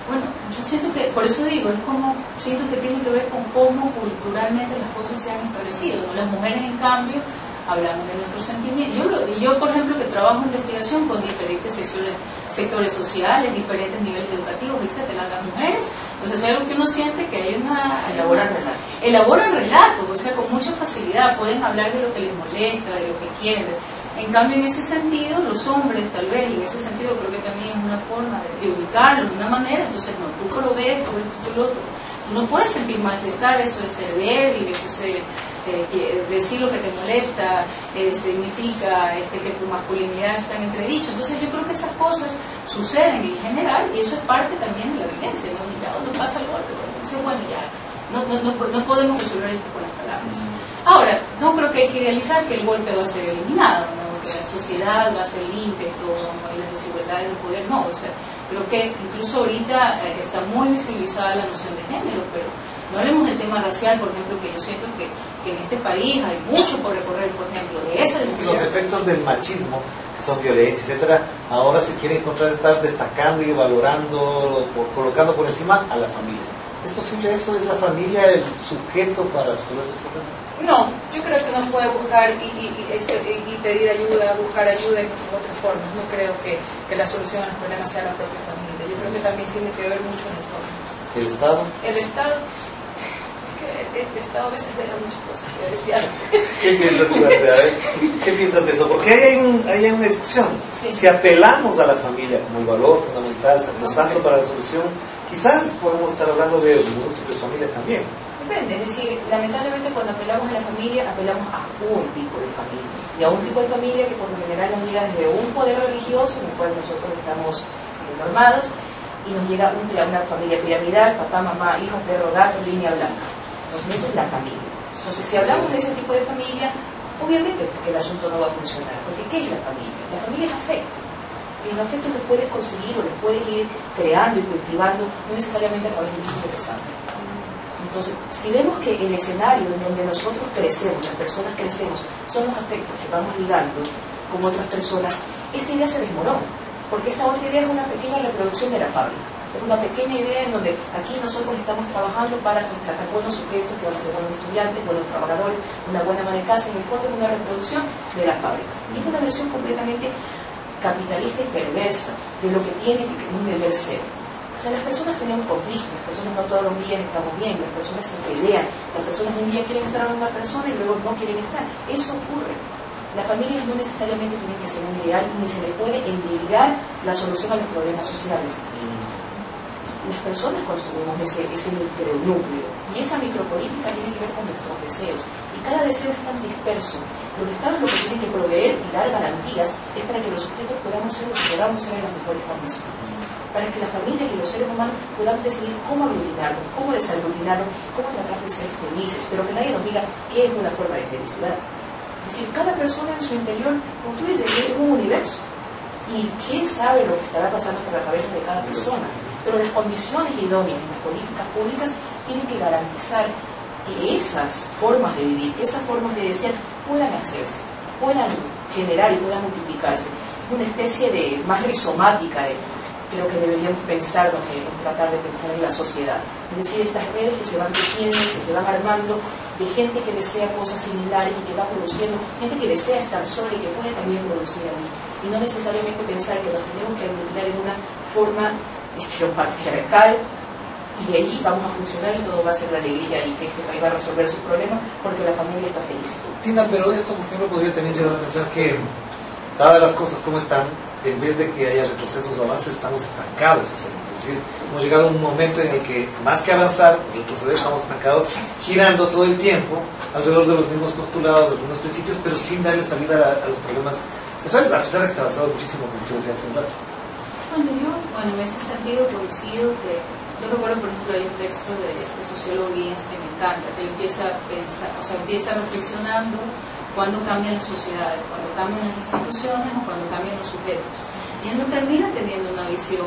[SPEAKER 2] Bueno, yo siento que, por eso digo, es como, siento que tiene que ver con cómo culturalmente las cosas se han establecido, ¿no? Las mujeres, en cambio, hablamos de nuestros sentimientos. Yo, por ejemplo, que trabajo en investigación con diferentes sectores sociales, diferentes niveles educativos, etc. Las mujeres, entonces hay algo que uno siente que hay una... Elaboran relatos, o sea, con mucha facilidad, pueden hablar de lo que les molesta, de lo que quieren. En cambio, en ese sentido, los hombres, tal vez, y en ese sentido creo que también es una forma de ubicarlo de una manera, entonces, no, tú lo ves, tú esto, tú lo otro. Tú no puedes sentir manifestar eso de ser débil, eso de ser... decir lo que te molesta significa que tu masculinidad está en entredicho. Entonces yo creo que esas cosas suceden en general y eso es parte también de la violencia, ¿no? Y ya no pasa el golpe, entonces bueno, ya no podemos resolver esto con las palabras. Ahora, no creo que hay que idealizar que el golpe va a ser eliminado, ¿no? Que la sociedad va a ser limpia y todo, ¿no? Y las desigualdades de poder, no, o sea, creo que incluso ahorita está muy visibilizada la noción de género, pero no hablemos del tema racial, por ejemplo, que yo siento que en este país hay mucho por recorrer, por ejemplo, de esa discusión.
[SPEAKER 1] Los efectos del machismo, que son violencia, etcétera, ahora se quiere encontrar estar destacando y valorando, colocando por encima a la familia. ¿Es posible eso? ¿Es la familia el sujeto para resolver esos problemas?
[SPEAKER 4] No, yo creo que uno puede buscar y pedir ayuda, buscar ayuda en otras formas. No creo que la solución a los problemas sea la propia familia. Yo creo que también tiene que ver mucho en esto.
[SPEAKER 1] ¿El Estado?
[SPEAKER 4] El Estado, el Estado a veces deja muchas cosas que desear.
[SPEAKER 1] ¿Qué piensas tú, Andrea? ¿Qué piensas de eso? Porque hay una discusión.
[SPEAKER 4] Sí.
[SPEAKER 1] Si apelamos a la familia como el valor fundamental, sacrosanto para la solución, quizás podemos estar hablando de múltiples familias también.
[SPEAKER 3] Depende, es decir, lamentablemente cuando apelamos a la familia, apelamos a un tipo de familia. Y a un tipo de familia que por lo general nos llega desde un poder religioso, en el cual nosotros estamos normados, y nos llega una familia piramidal, papá, mamá, hijo, perro, gato, línea blanca. Entonces eso es la familia. Entonces si hablamos de ese tipo de familia, obviamente que el asunto no va a funcionar. Porque ¿qué es la familia? La familia es afecto. Y los afectos los puedes conseguir o los puedes ir creando y cultivando, no necesariamente a través del mismo de sangre. Entonces, si vemos que el escenario en donde nosotros crecemos, las personas crecemos, son los afectos que vamos ligando con otras personas, esta idea se desmorona. Porque esta otra idea es una pequeña reproducción de la fábrica. Es una pequeña idea en donde aquí nosotros estamos trabajando para sacar buenos sujetos que van a ser buenos estudiantes, buenos trabajadores, una buena ama de casa. En el fondo es una reproducción de la fábrica. Y es una versión completamente capitalista y perversa de lo que tiene que un deber ser. O sea, las personas tenemos conflictos, las personas no todos los días estamos bien, las personas se pelean, las personas un día quieren estar con una persona y luego no quieren estar. Eso ocurre. Las familias no necesariamente tienen que ser un ideal ni se les puede endilgar la solución a los problemas sociales. Las personas consumimos ese micronúcleo y esa micropolítica tiene que ver con nuestros deseos y cada deseo es tan disperso. Los estados lo que tienen que proveer y dar garantías es para que los sujetos podamos ser los que podamos ser en las mejores condiciones, para que las familias y los seres humanos podamos decidir cómo aglutinarnos, cómo desaglutinaron, cómo tratar de ser felices, pero que nadie nos diga qué es una forma de felicidad. Es decir, cada persona en su interior, como tú dices, es un universo. Y quién sabe lo que estará pasando por la cabeza de cada persona. Pero las condiciones idóneas en las políticas públicas tienen que garantizar que esas formas de vivir, esas formas de desear, puedan hacerse, puedan generar y puedan multiplicarse. Una especie de más rizomática de lo que deberíamos pensar, tratar de pensar en la sociedad. Es decir, estas redes que se van tejiendo, que se van armando, de gente que desea cosas similares y que va produciendo, gente que desea estar sola y que puede también producir allí. Y no necesariamente pensar que nos tenemos que aglutinar en una forma patriarcal y de allí vamos a funcionar y todo va a ser la alegría y que este país va a resolver sus problemas porque la familia está feliz.
[SPEAKER 1] Tina, pero esto, por ejemplo, podría también llegar a pensar que, dadas las cosas como están, en vez de que haya retrocesos o avances, estamos estancados. Es decir, hemos llegado a un momento en el que, más que avanzar o retroceder, estamos estancados, girando todo el tiempo alrededor de los mismos postulados, de los mismos principios, pero sin darle salida a los problemas centrales, a pesar de que se ha avanzado muchísimo, como tú decías hace un rato.
[SPEAKER 2] Bueno, en ese sentido coincido que yo recuerdo, por ejemplo, hay un texto de este sociólogo Gies que me encanta, que empieza a pensar, o sea, empieza reflexionando cuando cambian las sociedades, cuando cambian las instituciones o cuando cambian los sujetos. Y él no termina teniendo una visión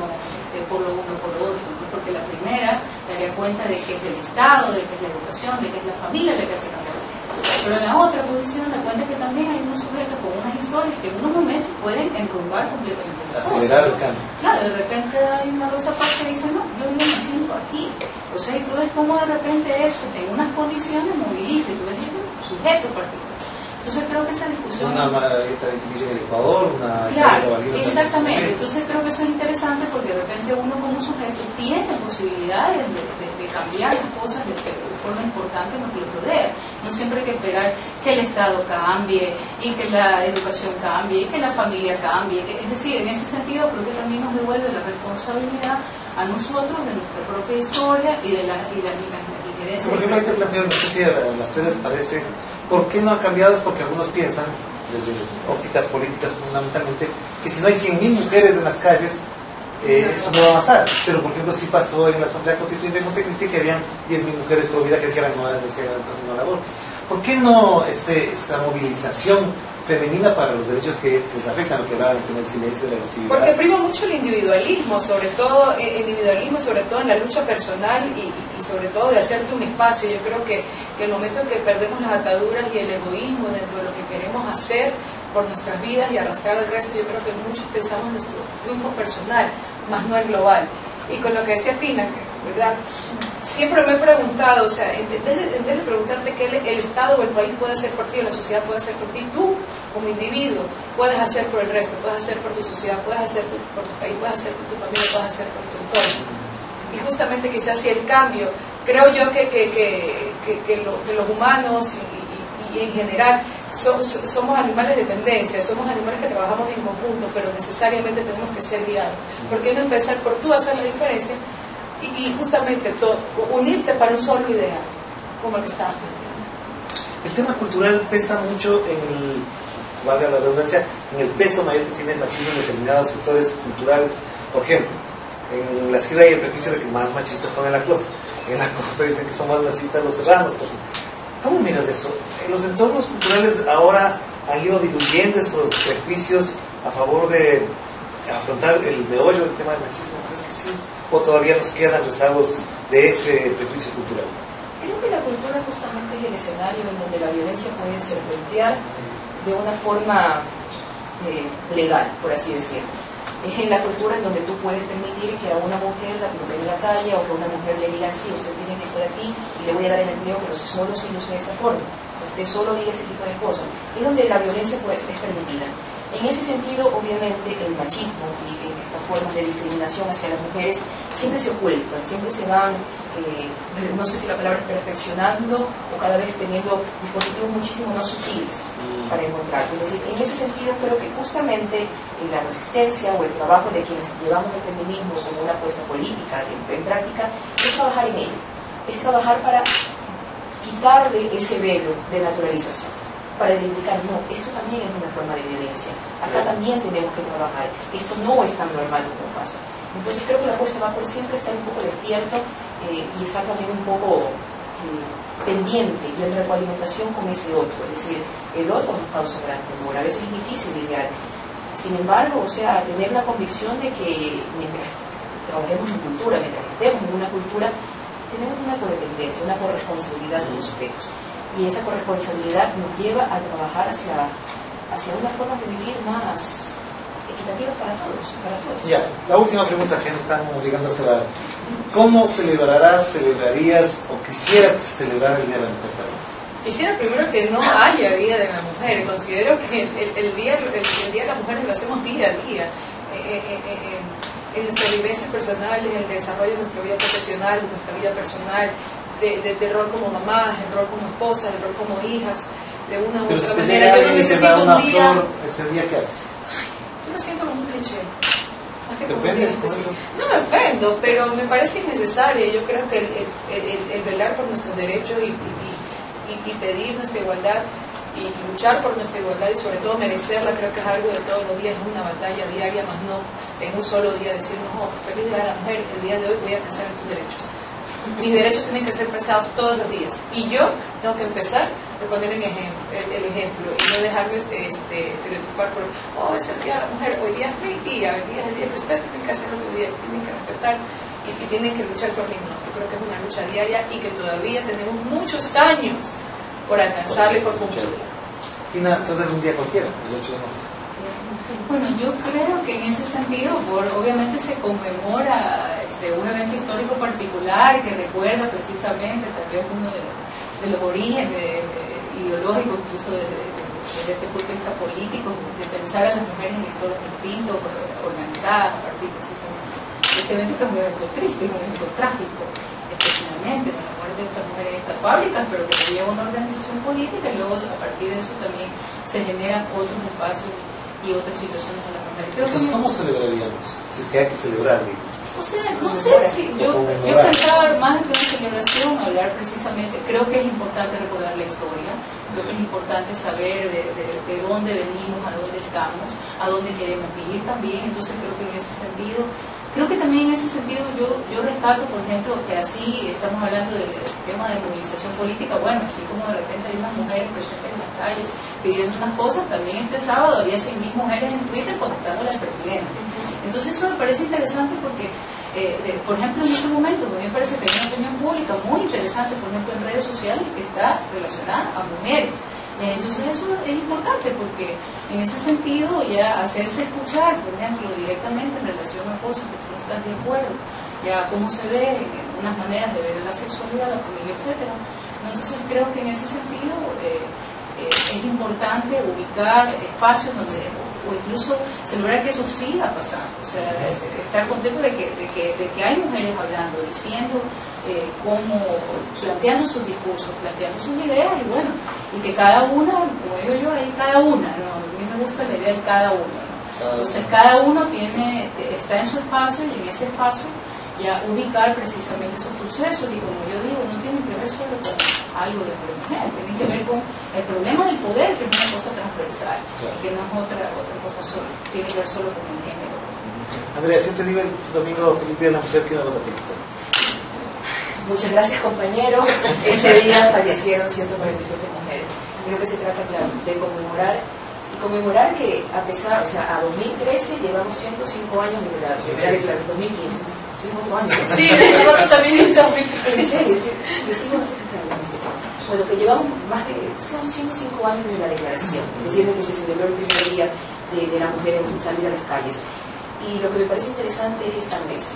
[SPEAKER 2] por lo uno por lo otro, porque la primera daría cuenta de que es el Estado, de que es la educación, de que es la familia la que hace cambiar. Pero en la otra posición da cuenta que también hay unos sujetos con unas historias que en unos momentos pueden enrumbar completamente la cosa.
[SPEAKER 1] Acelerar el cambio.
[SPEAKER 2] Claro, de repente hay una Rosa Parks que dice, no, yo vivo naciendo aquí. O sea, y tú ves cómo de repente eso, en unas condiciones, moviliza, y tú ves un sujeto particular. Entonces creo que esa discusión...
[SPEAKER 1] Una Margarita Vitimilla en el Ecuador, una...
[SPEAKER 2] Claro, exactamente. Entonces creo que eso es interesante porque de repente uno como sujeto tiene posibilidades de cambiar las cosas de forma importante en lo que lo rodea. No siempre hay que esperar que el Estado cambie y que la educación cambie y que la familia cambie. Es decir, en ese sentido creo que también nos devuelve la responsabilidad a nosotros de nuestra propia historia y de las injerencias.
[SPEAKER 1] Por ejemplo, ahí te planteo, no sé si a las tres les parece, ¿por qué no ha cambiado? Es porque algunos piensan, desde ópticas políticas fundamentalmente, que si no hay 100.000 mujeres en las calles, eso no va a avanzar. Pero, por ejemplo, sí pasó en la Asamblea Constituyente de Montecristi que habían 10.000 mujeres por vida que eran no la labor. ¿Por qué no esa movilización femenina para los derechos que les afectan, lo que hablaban con el silencio de la agresividad?
[SPEAKER 4] Porque prima mucho el individualismo, sobre todo en la lucha personal y sobre todo de hacerte un espacio. Yo creo que el momento en que perdemos las ataduras y el egoísmo dentro de lo que queremos hacer por nuestras vidas y arrastrar al resto, yo creo que muchos pensamos en nuestro triunfo personal, más no el global. Y con lo que decía Tina, ¿verdad? Siempre me he preguntado, o sea, en vez de preguntarte qué el Estado o el país puede hacer por ti, o la sociedad puede hacer por ti, tú como individuo puedes hacer por el resto, puedes hacer por tu sociedad, puedes hacer por tu país, puedes hacer por tu familia, puedes hacer por tu entorno. Y justamente quizás si el cambio, creo yo que los humanos y en general somos animales de tendencia, somos animales que trabajamos en conjunto, pero necesariamente tenemos que ser guiados. ¿Por qué no empezar por tú hacer la diferencia y justamente unirte para un solo ideal, como el que está?
[SPEAKER 1] El tema cultural pesa mucho valga la redundancia, en el peso mayor que tiene el machismo en determinados sectores culturales. Por ejemplo, en la sierra hay el prejuicio de que más machistas son en la costa. En la costa dicen que son más machistas los serranos. ¿Cómo miras eso? En los entornos culturales ahora han ido diluyendo esos prejuicios a favor de afrontar el meollo del tema del machismo. ¿Crees que sí? ¿O todavía nos quedan rezagos de ese prejuicio cultural?
[SPEAKER 3] Creo que la cultura justamente es el escenario en donde la violencia puede serpentear de una forma legal, por así decirlo. Es en la cultura en donde tú puedes permitir que a una mujer la pinten en la calle o que a una mujer le digan sí, usted tiene que estar aquí y le voy a dar el empleo, pero si solo se luce de esta forma, usted solo diga ese tipo de cosas. Es donde la violencia pues, es permitida. En ese sentido, obviamente, el machismo y estas formas de discriminación hacia las mujeres siempre se ocultan, siempre se van, no sé si la palabra es perfeccionando o cada vez teniendo dispositivos muchísimo más sutiles para encontrarse. Es decir, en ese sentido creo que justamente la resistencia o el trabajo de quienes llevamos el feminismo como una apuesta política en práctica es trabajar en ello, es trabajar para quitarle ese velo de naturalización, para indicar, no, esto también es una forma de violencia, acá también tenemos que trabajar, esto no es tan normal como pasa. Entonces creo que la apuesta va por siempre estar un poco despierto y estar también un poco pendiente y en retroalimentación con ese otro, es decir, el otro nos causa gran temor, a veces es difícil lidiar. Sin embargo, o sea, tener la convicción de que mientras trabajemos en cultura, mientras estemos en una cultura, tenemos una codependencia, una corresponsabilidad de los sujetos. Y esa corresponsabilidad nos lleva a trabajar hacia una forma de vivir más equitativa para todos.
[SPEAKER 1] Ya, la última pregunta que nos están obligando a cerrar. ¿Cómo celebrarías o quisiera que se celebrara el Día de la Mujer?
[SPEAKER 4] Quisiera primero que no haya Día de la Mujer. Considero que el Día de la Mujer lo hacemos día a día. En nuestras vivencias personales, en el desarrollo de nuestra vida profesional, de nuestra vida personal, de rol como mamás, el rol como esposas, el rol como hijas, de una u otra manera. Yo no necesito un día.
[SPEAKER 1] ¿Ese día qué haces?
[SPEAKER 4] Yo me siento como un cliché.
[SPEAKER 1] ¿Te ofendes con eso?
[SPEAKER 4] No me ofendo, pero me parece innecesario. Yo creo que el velar por nuestros derechos y pedir nuestra igualdad y luchar por nuestra igualdad y sobre todo merecerla, creo que es algo de todos los días, es una batalla diaria, más no en un solo día decirnos, oh, feliz Día de la Mujer, el día de hoy voy a pensar en tus derechos. Mis derechos tienen que ser expresados todos los días y yo tengo que empezar por poner el ejemplo y no dejarme estereotipar por, oh, es el Día de la Mujer, hoy día es mi día, hoy día es el día que ustedes tienen que hacer otro día, tienen que respetar y tienen que luchar por mí. No, yo creo que es una lucha diaria y que todavía tenemos muchos años por alcanzarle y por cumplirla.
[SPEAKER 1] Tina, entonces es un día cualquiera, el 8 de marzo.
[SPEAKER 2] Bueno, yo creo que en ese sentido, obviamente se conmemora un evento histórico particular que recuerda precisamente tal vez uno de los orígenes ideológicos, incluso desde este punto de vista político, de pensar a las mujeres en entornos distintos, organizadas a partir precisamente de este evento, que es un evento triste, es un evento trágico, especialmente con la muerte de estas mujeres en estas fábricas, pero que lleva una organización política y luego a partir de eso también se generan otros espacios y otras situaciones con las mujeres.
[SPEAKER 1] Entonces, ¿cómo celebraríamos? Si es que hay que celebrar, digo.
[SPEAKER 2] O sea, no sé, si yo pensaba más que una celebración, hablar precisamente, creo que es importante recordar la historia, creo que es importante saber de dónde venimos, a dónde estamos, a dónde queremos ir también, entonces creo que en ese sentido, yo rescato, por ejemplo, que así estamos hablando del tema de movilización política, bueno, así como de repente hay unas mujeres presentes en las calles pidiendo unas cosas, también este sábado había 100.000 mujeres en Twitter conectando a la presidenta. Entonces eso me parece interesante porque, por ejemplo, en este momento a mí me parece que hay una opinión pública muy interesante, por ejemplo, en redes sociales que está relacionada a mujeres. Entonces eso es importante porque en ese sentido ya hacerse escuchar, por ejemplo, directamente en relación a cosas que tú no estás de acuerdo, ya cómo se ve en unas maneras de ver la sexualidad, la familia, etc. Entonces creo que en ese sentido es importante ubicar espacios donde, o incluso celebrar que eso siga pasando, o sea, estar contento de que hay mujeres hablando, diciendo cómo, planteando sus discursos, planteando sus ideas, y bueno, y que cada una, como digo yo, hay cada una, ¿no? A mí me gusta la idea de cada uno, ¿no? Entonces cada uno está en su espacio, y en ese espacio ya ubicar precisamente esos procesos, y como yo digo, no tienen que ver solo con algo de mujer, tienen que ver con el problema del poder, que es una cosa transversal, y que no es otra cosa solo, tiene que ver solo con el género.
[SPEAKER 1] Andrea, si yo te digo el domingo feliz día de la mujer, ¿qué me vas a felicitar?
[SPEAKER 3] Muchas gracias, compañero. Este día fallecieron 147 mujeres. Creo que se trata, claro, de conmemorar que a pesar, o sea, a 2013 llevamos 105 años de la primera declaración, 2015.
[SPEAKER 4] Sí, ese voto también está muy...
[SPEAKER 3] En serio, bueno, que llevamos son 105 años de la declaración, es decir, desde que se celebró el primer día de la mujer en salir a las calles. Y lo que me parece interesante es esta amnesia.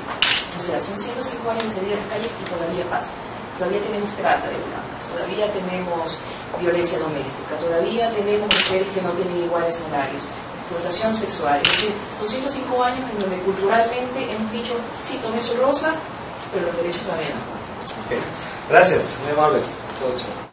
[SPEAKER 3] O sea, son 105 años de salir a las calles y todavía pasa. Todavía tenemos trata de blancas, todavía tenemos violencia doméstica, todavía tenemos mujeres que no tienen iguales salarios, explotación sexual. Es decir, son 105 años en donde culturalmente hemos dicho, sí, tomé su rosa, pero los derechos todavía no.
[SPEAKER 1] Okay. Gracias, muy amables. Todo chido.